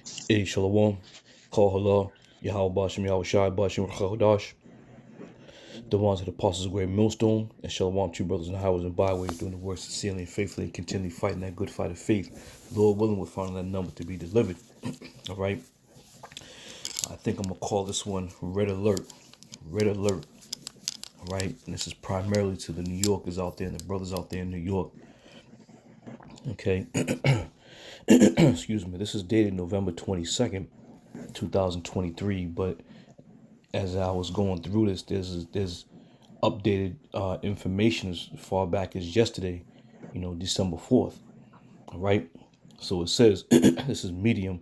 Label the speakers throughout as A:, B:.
A: Hey, Shalom, Call Halal, Yahweh Bashim, Yahweh Shai Bashim, Chadash, the ones of the Apostles' Great Millstone, and Shalom, two brothers in the highways and byways, doing the work sincerely and faithfully, and continually fighting that good fight of faith. Lord willing, we're finding that number to be delivered. All right, I think I'm gonna call this one Red Alert. Red Alert. All right, and this is primarily to the New Yorkers out there and the brothers out there in New York. Okay, excuse me. This is dated November 22nd, 2023, but as I was going through this, there's updated information as far back as yesterday, December 4th. All right. So it says, this is Medium.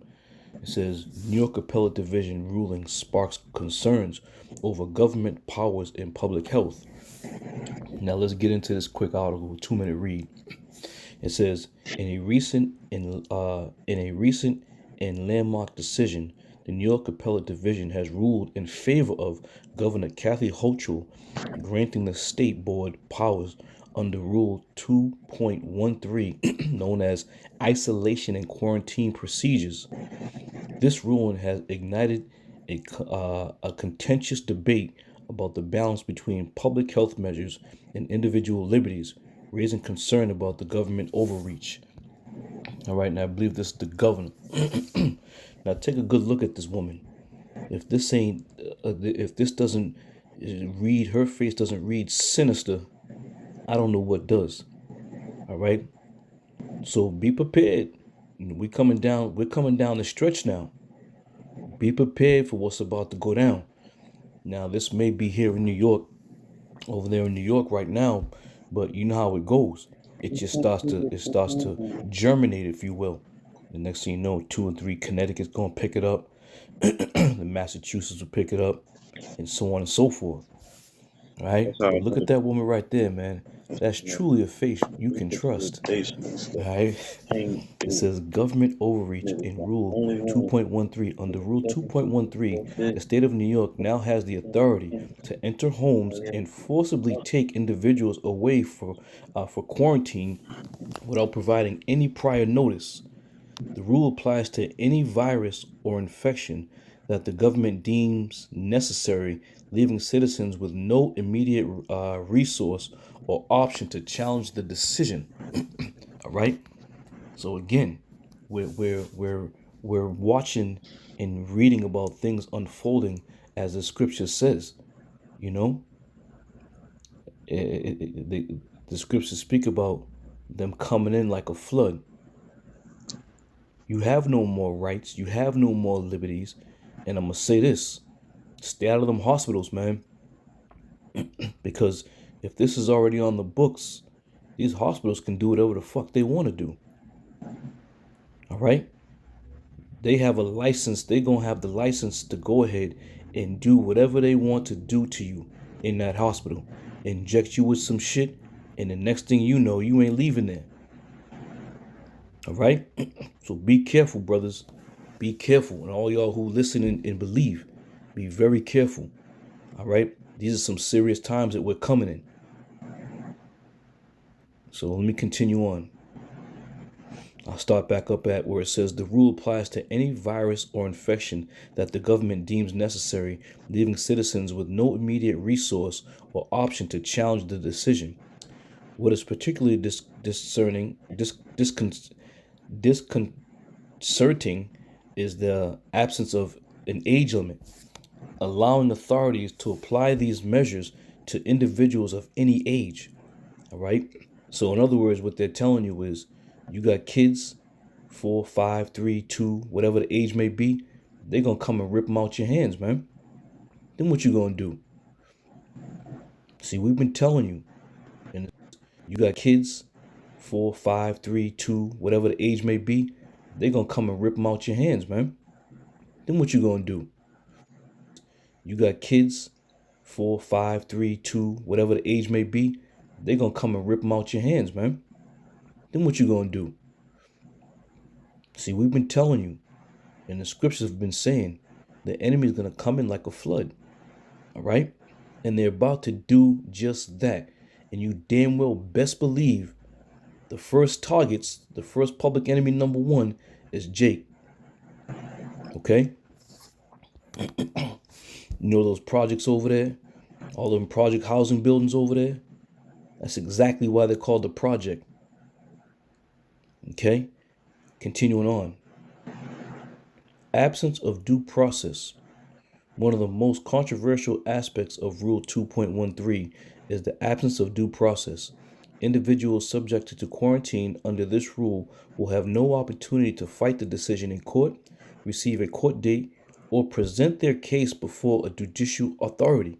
A: It says New York Appellate Division ruling sparks concerns over government powers in public health. Now let's get into this quick article, 2-minute read. It says in a recent and landmark decision, the New York Appellate Division has ruled in favor of Governor Kathy Hochul, granting the state board powers under Rule 2.13, known as Isolation and Quarantine Procedures. This ruling has ignited a contentious debate about the balance between public health measures and individual liberties, raising concern about the government overreach. All right, now I believe this is the governor. Now take a good look at this woman. If this ain't, if this doesn't read, her face doesn't read sinister, I don't know what does. All right, so be prepared. We're coming down the stretch now. Be prepared for what's about to go down. Now this may be here in New York, over there in New York right now, but you know how it goes. It starts to germinate, if you will. The next thing you know, 2 and 3 Connecticut's gonna pick it up, the Massachusetts will pick it up, and so on and so forth. All right,
B: That's how
A: but
B: it
A: look at
B: goes.
A: that woman right there, man. That's
B: Yeah.
A: truly a face you can
B: It's a
A: trust.
B: visitation.
A: All right.
B: Came
A: It
B: through.
A: says government overreach
B: Niggas
A: in
B: the
A: Rule
B: only one
A: 2.13. Under Rule
B: looking for
A: 2.13,
B: that
A: the state of New York now has the authority
B: bit.
A: to enter homes and forcibly take individuals away for quarantine without providing any prior notice. The rule applies to any virus or infection that the government deems necessary, leaving citizens with no immediate resource or option to challenge the decision. All right. So again, we're watching and reading about things unfolding as the scripture says. You know, the scriptures speak about them coming in like a flood. You have no more rights. You have no more liberties. And I'm gonna say this: stay out of them hospitals, man. Because if this is already on the books, these hospitals can do whatever the fuck they want to do. All right. They have a license. They gonna have the license to go ahead and do whatever they want to do to you in that hospital. Inject you with some shit, and the next thing you know, you ain't leaving there. All right. So be careful, brothers. Be careful, and all y'all who listen and believe, be very careful. All right. These are some serious times that we're coming in. So let me continue on. I'll start back up at where it says the rule applies to any virus or infection that the government deems necessary, leaving citizens with no immediate resource or option to challenge the decision. What is particularly disconcerting is the absence of an age limit, allowing authorities to apply these measures to individuals of any age. All right. So in other words, what they're telling you is you got kids, 4, 5, 3, 2, whatever the age may be, they're gonna come and rip them out your hands, man. Then what you gonna do? See, we've been telling you, and you got kids, 4, 5, 3, 2, whatever the age may be, they're gonna come and rip them out your hands, man. Then what you gonna do? You got kids, 4, 5, 3, 2, whatever the age may be, they're gonna come and rip them out your hands, man. Then what you gonna do? See, we've been telling you, and the scriptures have been saying, the enemy is gonna come in like a flood. All right? And they're about to do just that. And you damn well best believe the first targets, the first public enemy number one is Jake. Okay? You know those projects over there? All them project housing buildings over there? That's exactly why they're called the project. Okay? Continuing on. Absence of due process. One of the most controversial aspects of Rule 2.13 is the absence of due process. Individuals subjected to quarantine under this rule will have no opportunity to fight the decision in court, receive a court date, or present their case before a judicial authority.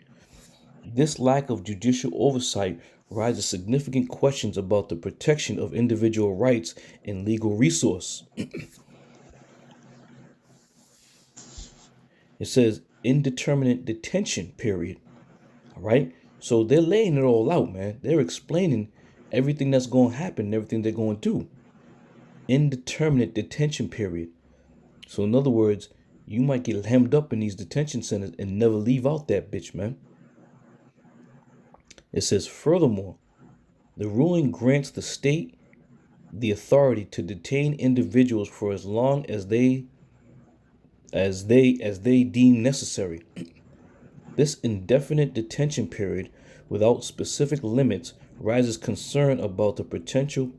A: This lack of judicial oversight raises significant questions about the protection of individual rights and legal resource. It says indeterminate detention period. All right. So they're laying it all out, man. They're explaining everything that's going to happen and everything they're going to do. Indeterminate detention period. So in other words, you might get hemmed up in these detention centers and never leave out that bitch, man. It says, furthermore, the ruling grants the state the authority to detain individuals for as long as they deem necessary. This indefinite detention period without specific limits raises concern about the potential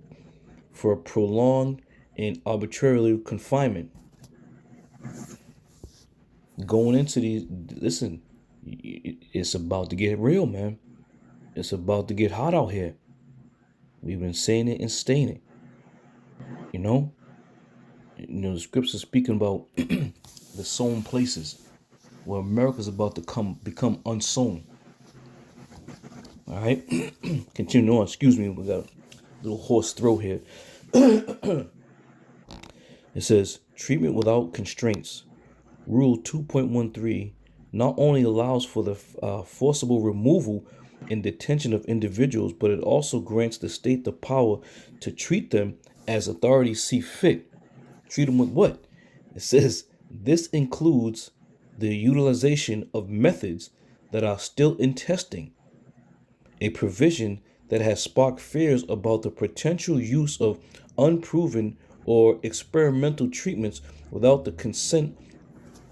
A: for prolonged and arbitrary confinement. Going into these, listen, it's about to get real, man. It's about to get hot out here. We've been saying it and staying it. You know, the scriptures speaking about the sown places where America's about to become unsown. All right, continue on. Excuse me, we got a little hoarse throat here. It says treatment without constraints. Rule 2.13 not only allows for the forcible removal and detention of individuals, but it also grants the state the power to treat them as authorities see fit. Treat them with what? It says this includes the utilization of methods that are still in testing, a provision that has sparked fears about the potential use of unproven or experimental treatments without the consent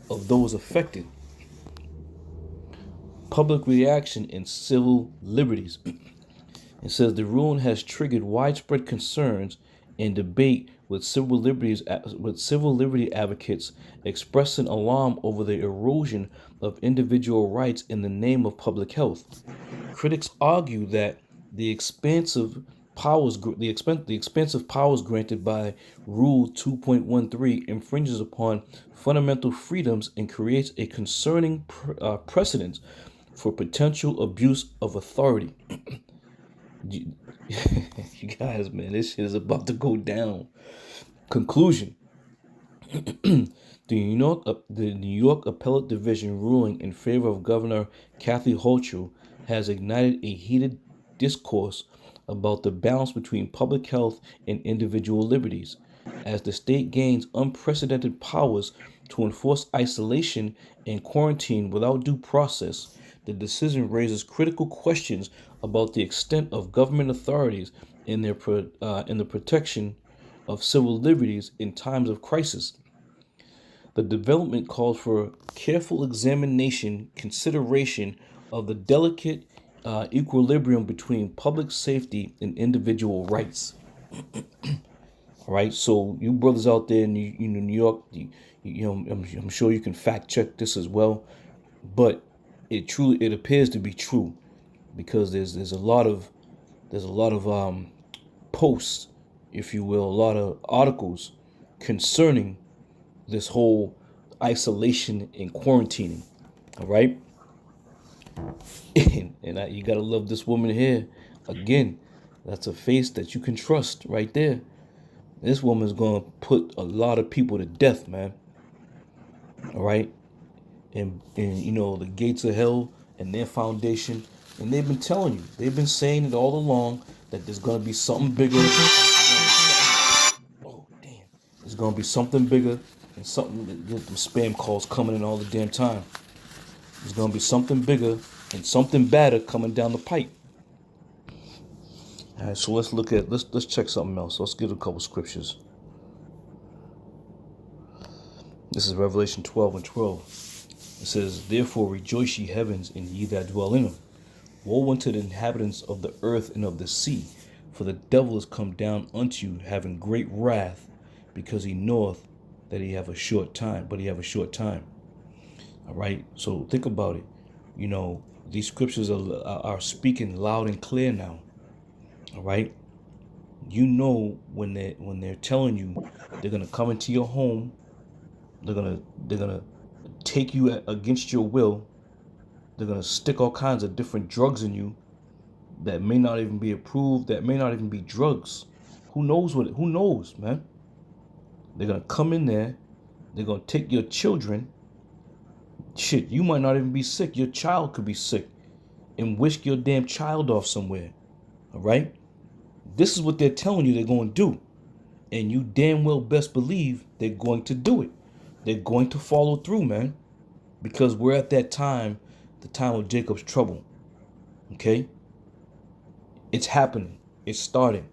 A: of those affected. Public reaction in civil liberties. It says the ruling has triggered widespread concerns and debate with civil liberty advocates expressing alarm over the erosion of individual rights in the name of public health. Critics argue that the expansive powers granted by Rule 2.13 infringes upon fundamental freedoms and creates a concerning precedent for potential abuse of authority. You guys, man, this shit is about to go down. Conclusion. The New York Appellate Division ruling in favor of Governor Kathy Hochul has ignited a heated discourse about the balance between public health and individual liberties. As the state gains unprecedented powers to enforce isolation and quarantine without due process, the decision raises critical questions about the extent of government authorities in the protection of civil liberties in times of crisis. The development calls for careful consideration of the delicate equilibrium between public safety and individual rights. All right, so you brothers out there in New York, I'm sure you can fact check this as well, but it appears to be true, because there's a lot of posts, if you will, a lot of articles concerning this whole isolation and quarantining. All right, and you gotta love this woman here. Again, that's a face that you can trust right there. This woman's gonna put a lot of people to death, man. All right, and the gates of hell and their foundation, and they've been telling you, they've been saying it all along, that there's gonna be something bigger. Oh damn, there's gonna be something bigger and something. The spam calls coming in all the damn time. There's gonna be something bigger and something badder coming down the pipe. All right, so let's check something else. Let's get a couple scriptures. This is Revelation 12 and 12. It says, "Therefore rejoice, ye heavens, and ye that dwell in them. Woe unto the inhabitants of the earth and of the sea, for the devil is come down unto you, having great wrath, because he knoweth that he have a short time, but he have a short time." All right. So think about it. You know, these scriptures are speaking loud and clear now. All right. You know when they're telling you they're gonna come into your home, they're gonna take you against your will. They're gonna stick all kinds of different drugs in you that may not even be approved, that may not even be drugs. Who knows who knows, man? They're gonna come in there, they're gonna take your children. Shit, you might not even be sick. Your child could be sick and whisk your damn child off somewhere. All right? This is what they're telling you they're going to do. And you damn well best believe they're going to do it. They're going to follow through, man. Because we're at that time, the time of Jacob's trouble. Okay? It's happening. It's starting.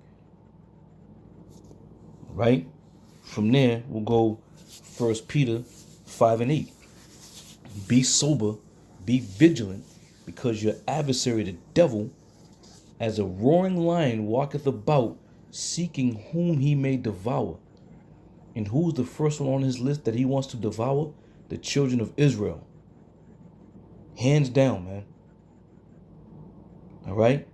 A: Right? From there, we'll go 1 Peter 5 and 8. Be sober, be vigilant, because your adversary, the devil, as a roaring lion, walketh about, seeking whom he may devour. And who's the first one on his list that he wants to devour? The children of Israel. Hands down, man. All right?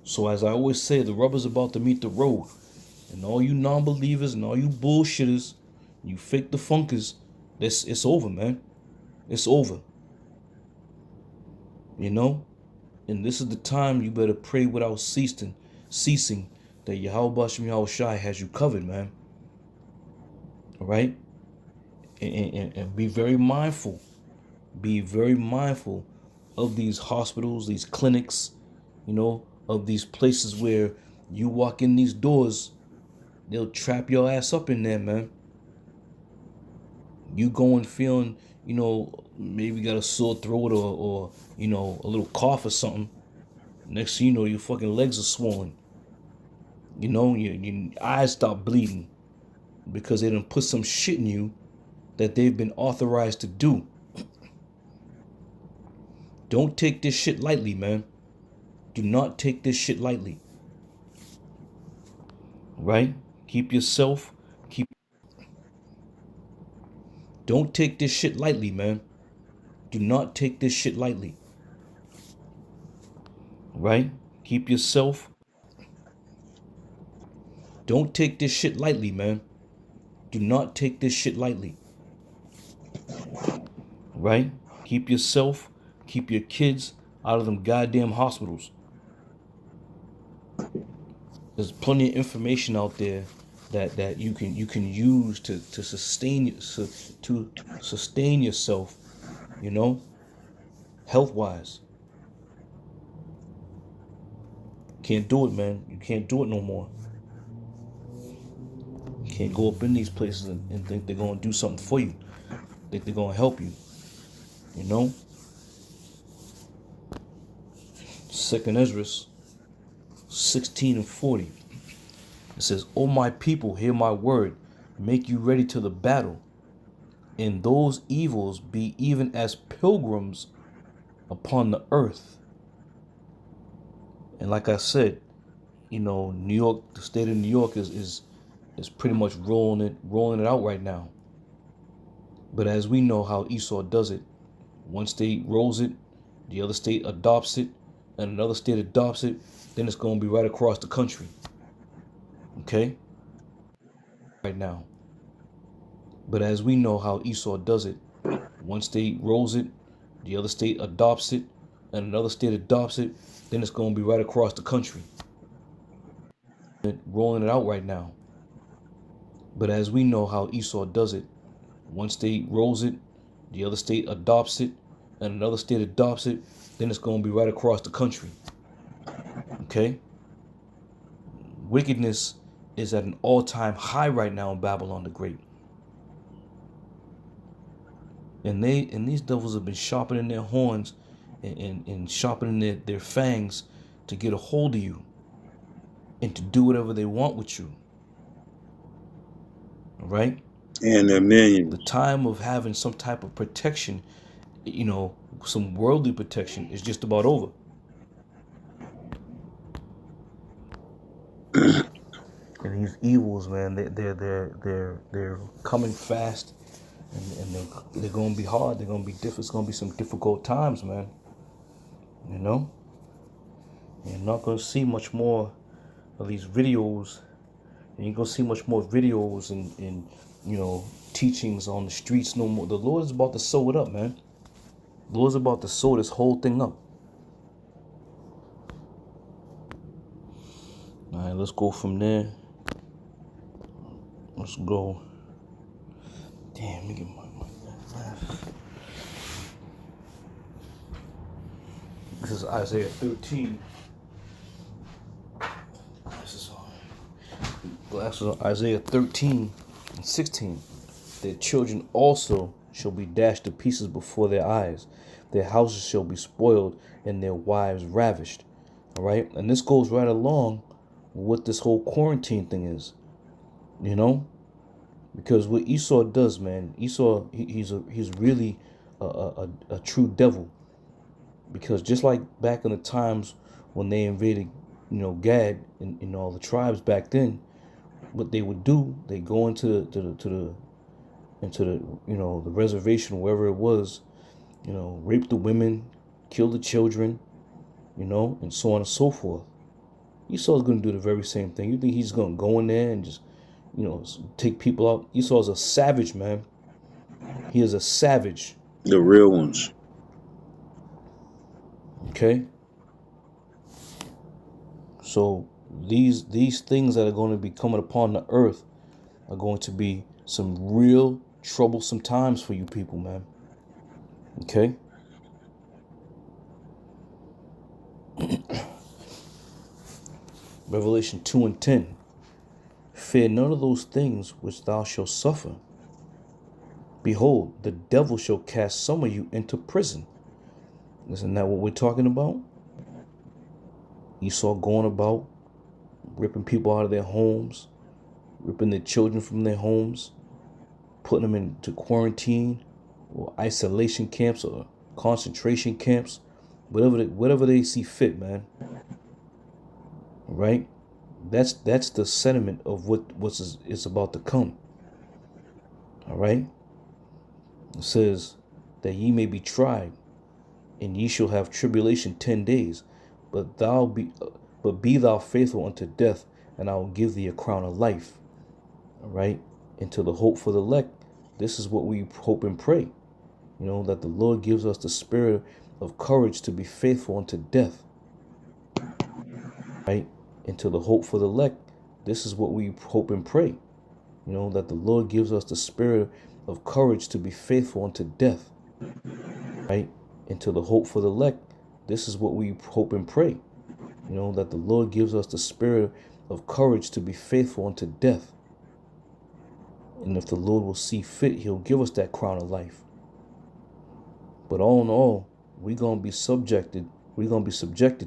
A: So as I always say, the rubber's about to meet the road. And all you non-believers and all you bullshitters, you fake the funkers, it's over, man. It's over. You know? And this is the time you better pray without ceasing that Yahweh Shem Yahweh Shai has you covered, man. All right? And be very mindful. Be very mindful of these hospitals, these clinics, you know, of these places where you walk in these doors, they'll trap your ass up in there, man. You going feeling, you know, maybe got a sore throat or you know, a little cough or something. Next thing you know, your fucking legs are swollen. You know, your eyes stop bleeding because they done put some shit in you that they've been authorized to do. Don't take this shit lightly, man. Do not take this shit lightly. Right? Keep yourself. Don't take this shit lightly, man. Do not take this shit lightly. Right? Keep yourself. Don't take this shit lightly, man. Do not take this shit lightly. Right? Keep yourself, keep your kids out of them goddamn hospitals. There's plenty of information out there that you can use to sustain yourself, you know, health wise. Can't do it, man. You can't do it no more. You can't go up in these places and think they're gonna do something for you. Think they're gonna help you. You know? 2nd Ezra 16 and 40. It says, "O my people, hear my word, make you ready to the battle, and those evils be even as pilgrims upon the earth." And like I said, you know, New York, the state of New York is pretty much rolling it out right now. But as we know how Esau does it, one state rolls it, the other state adopts it, and another state adopts it, then it's going to be right across the country. Okay? Right now. But as we know how Esau does it, one state rolls it, the other state adopts it, and another state adopts it, then it's going to be right across the country. Rolling it out right now. But as we know how Esau does it, one state rolls it, the other state adopts it, and another state adopts it, then it's going to be right across the country. Okay? Wickedness is at an all-time high right now in Babylon the Great. And these devils have been sharpening their horns and sharpening their fangs to get a hold of you and to do whatever they want with you. All right?
B: And the
A: The
B: millions.
A: time of having some type of protection, you know, some worldly protection is just about over. And these evils, man, they're coming fast, and they're gonna be hard. They're gonna be difficult. It's gonna be some difficult times, man. You know, you're not gonna see much more of these videos, and you're gonna see much more videos and you know teachings on the streets no more. The Lord is about to sew it up, man. The Lord's about to sew this whole thing up. All right, let's go from there. Let's go. Damn, let me get my This is Isaiah 13. This is on Isaiah 13 and 16. Their children also shall be dashed to pieces before their eyes. Their houses shall be spoiled and their wives ravished. All right. And this goes right along with what this whole quarantine thing is, you know, because what Esau does, man, Esau, he's really a true devil. Because just like back in the times when they invaded, you know, Gad and all the tribes back then, what they would do, they go into the you know the reservation, wherever it was, you know, rape the women, kill the children, you know, and so on and so forth. Esau's going to do the very same thing. You think he's going to go in there and just, you know, take people out? Esau's a savage, man. He is a savage.
B: The real ones.
A: Okay. So these things that are going to be coming upon the earth are going to be some real troublesome times for you people, man. Okay. Revelation 2 and 10. Fear none of those things which thou shalt suffer. Behold, the devil shall cast some of you into prison. Isn't that what we're talking about? Esau going about ripping people out of their homes, ripping their children from their homes, putting them into quarantine or isolation camps or concentration camps, whatever they see fit, man. Right? That's the sentiment of what is about to come. All right? It says that ye may be tried, and ye shall have tribulation 10 days, but be thou faithful unto death, and I will give thee a crown of life. All right? And to the hope for the elect, this is what we hope and pray. You know, that the Lord gives us the spirit of courage to be faithful unto death. Right? And to the hope for the elect, this is what we hope and pray. You know, that the Lord gives us the spirit of courage to be faithful unto death. Right? And to the hope for the elect, this is what we hope and pray. You know, that the Lord gives us the spirit of courage to be faithful unto death. And if the Lord will see fit, he'll give us that crown of life. But all in all, we're going to be subjected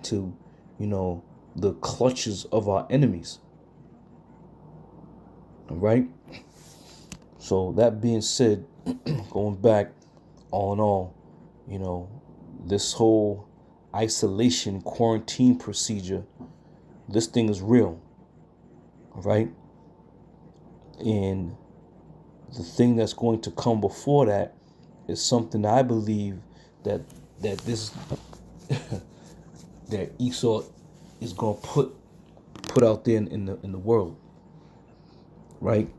A: to, you know, the clutches of our enemies. All right? So that being said, going back, all in all, you know, this whole isolation quarantine procedure, this thing is real. All right? And the thing that's going to come before that is something I believe that this that Esau is going to put out there in the world, right?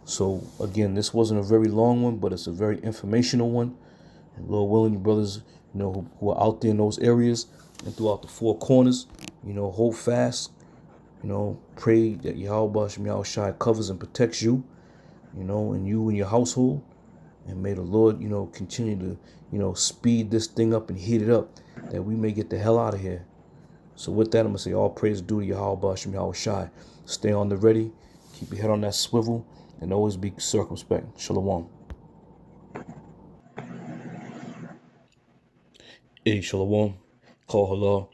A: So again, this wasn't a very long one, but it's a very informational one. And Lord willing, brothers, you know, who are out there in those areas and throughout the four corners, you know, hold fast, you know, pray that Yahweh Shem Yahushai covers and protects you, you know, and you and your household. And may the Lord, you know, continue to, you know, speed this thing up and heat it up, that we may get the hell out of here. So with that, I'm going to say all praise due to Yahweh Shem Yahushai. Stay on the ready, keep your head on that swivel, and always be circumspect. Shalom. Hey, shalom. Call halal.